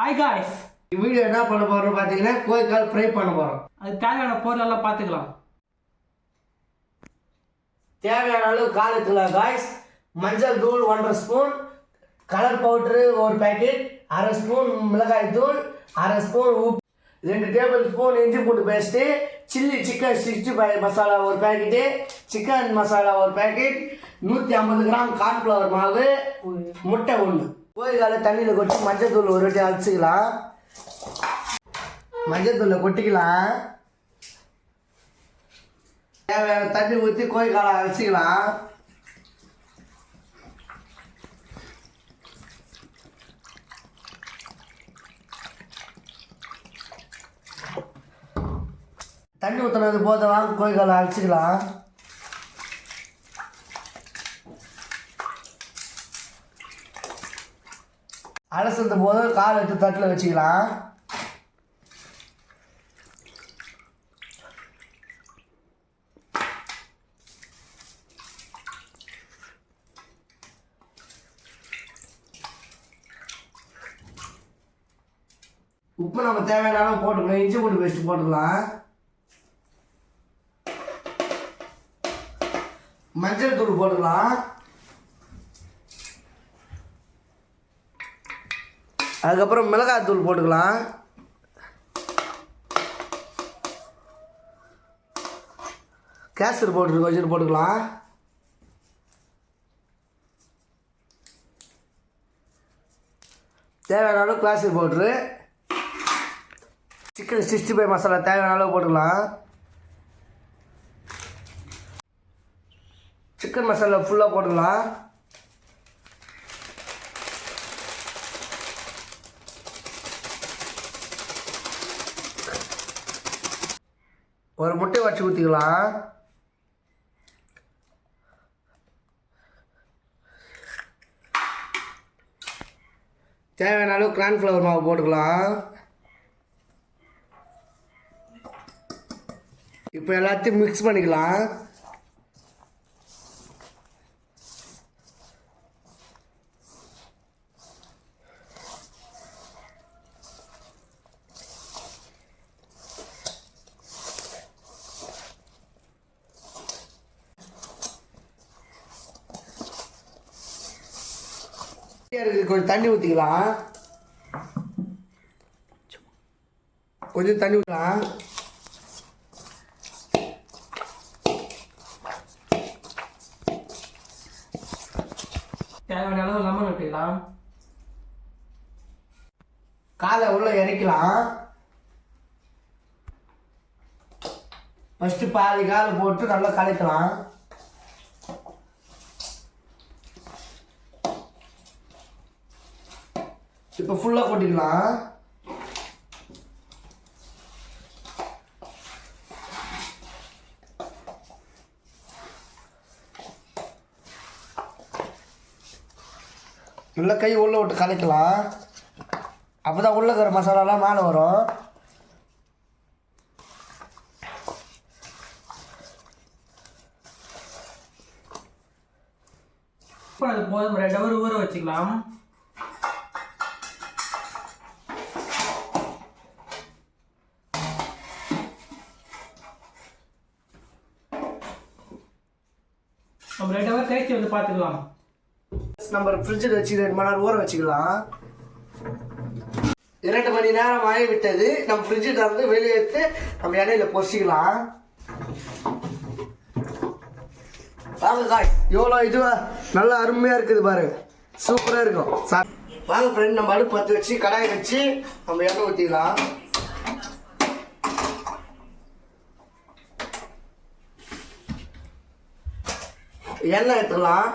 Hi guys, video என்ன பண்ண போறோம் பார்த்தீங்கன்னா கோழிக்கால் ஃப்ரை பண்ண போறோம். அதுக்கு தேவையான பொருள் எல்லாம் பார்த்துக்கலாம். தேவையான அளவு கால் எடுத்துக்கலாம் காய்ஸ். மஞ்சள் தூள் 1.5 spoon, colour powder 1 packet, 1/2 spoon மிளகாய் தூள், 1/2 ஸ்பூன் உப்பு, 2 டேபிள் ஸ்பூன் இஞ்சி பூண்டு paste, chilli chicken 65 masala 1 packet, chicken masala 1 packet, 150 gram cornflour மாவு, முட்டை 1. கோழிக்காலை தண்ணியில் கொட்டி மஞ்சள் தூள் ஒரு வாட்டி அரைச்சிக்கலாம். மஞ்சள் தூளை கொட்டிக்கலாம். தேவையான தண்ணி ஊற்றி கோழிக்காலை அரைச்சிக்கலாம். தண்ணி ஊற்றினது போதெல்லாம் கோழிக்காலை அரைச்சிக்கலாம். அலசந்த போது கால் எடுத்து தட்டில் வச்சுக்கலாம். உப்பு நம்ம தேவையான அளவு போட்டுக்கலாம். இஞ்சி பூண்டு பேஸ்ட் போட்டுக்கலாம். மஞ்சள் தூள் போட்டுக்கலாம். அதுக்கப்புறம் மிளகாய் தூள் போட்டுக்கலாம். கேசரி பவுடர் கொஞ்சம் போட்டுக்கலாம். தேவையான அளவு கேசரி பவுட்ரு, சிக்கன் 65 மசாலா தேவையான அளவு போட்டுக்கலாம். சிக்கன் மசாலா ஃபுல்லாக போட்டுக்கலாம். ஒரு முட்டை வச்சு ஊற்றிக்கலாம். தேவையான அளவு கார்ன்ஃப்ளவர் மாவு போட்டுக்கலாம். இப்போ எல்லாத்தையும் மிக்ஸ் பண்ணிக்கலாம். கொஞ்சம் தண்ணி ஊற்றிக்கலாம். கொஞ்சம் தண்ணி ஊற்றலாம். தேவையான அளவு லெமன் ஊற்றிக்கலாம். காலை உள்ள இறக்கலாம். ஃபஸ்ட்டு பாதி காலை போட்டு நல்லா கலக்கலாம். இப்போ ஃபுல்லாக கொட்டிக்கலாம். நல்லா கை உள்ளே விட்டு கலக்கலாம். அப்போ தான் உள்ளே இருக்கிற மசாலாலாம் மேலே வரும். இப்போ அது போதும், 2 ஹவர் ஊற வச்சுக்கலாம். நம்ம 2 ஹவர் கழிச்சு வந்து பார்த்துக்கலாம். நம்ம ஃப்ரிட்ஜில் வச்சு 2 மணி நேரம் ஊற வச்சுக்கலாம். 2 மணி நேரம் ஆகி விட்டது. நம்ம ஃப்ரிட்ஜில் இருந்து வெளியே எடுத்து நம்ம எண்ணெயில் பொரிச்சிக்கலாம். வாங்க காய், எவ்வளோ இதுவாக நல்லா அருமையாக இருக்குது பாரு, சூப்பராக இருக்கும். வாங்க ஃப்ரெண்ட், நம்ம அடுப்பு பற்ற வச்சு கடாயை வச்சு நம்ம எண்ணெய் ஊற்றிக்கலாம். எண்ணெய் எடுத்துக்கலாம்.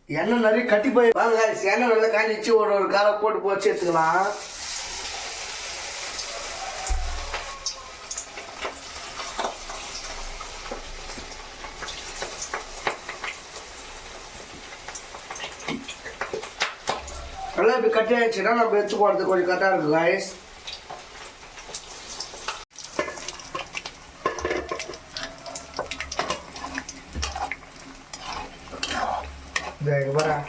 எண்ணெய் நிறைய கட்டி போய் வாங்க. எண்ணெய் நல்லா காஞ்சிச்சு. ஒரு காலை போட்டு போச்சு எடுத்துக்கலாம். நல்லா இப்படி கட்டி ஆயிடுச்சுன்னா நம்ம எடுத்து போடுறது கொஞ்சம் கரெக்டாக இருக்கு காய்ஸ். வரேன்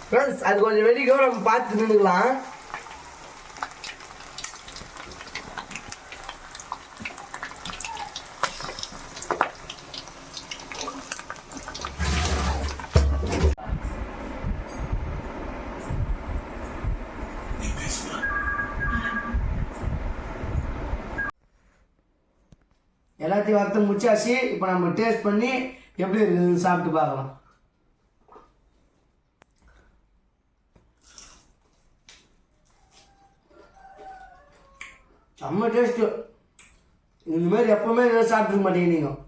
ஃப்ரெண்ட்ஸ். அது கொஞ்சம் வெடிக்கும், நம்ம பார்த்து நின்றுக்கலாம். எல்லாத்தையும் வறுத்து முடிச்சாச்சு. இப்போ நம்ம டேஸ்ட் பண்ணி எப்படி இருக்குதுன்னு சாப்பிட்டு பார்க்கலாம். செம்ம டேஸ்ட்டு. இந்தமாரி எப்போவுமே எதாவது சாப்பிட்ருக்க மாட்டீங்க நீங்கள்.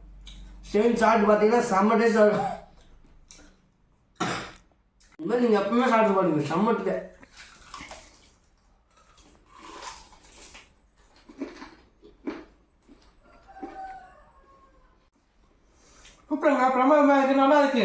செஞ்சு சாப்பிட்டு பார்த்தீங்கன்னா செம்ம டேஸ்ட்டாக இருக்கும். இந்த மாதிரி நீங்கள் எப்பவுமே சாப்பிட்டு பாருங்க, செம்மட்டு. சூப்பருங்க, பிரமாதமாக இருக்கு, நல்லா இருக்கு.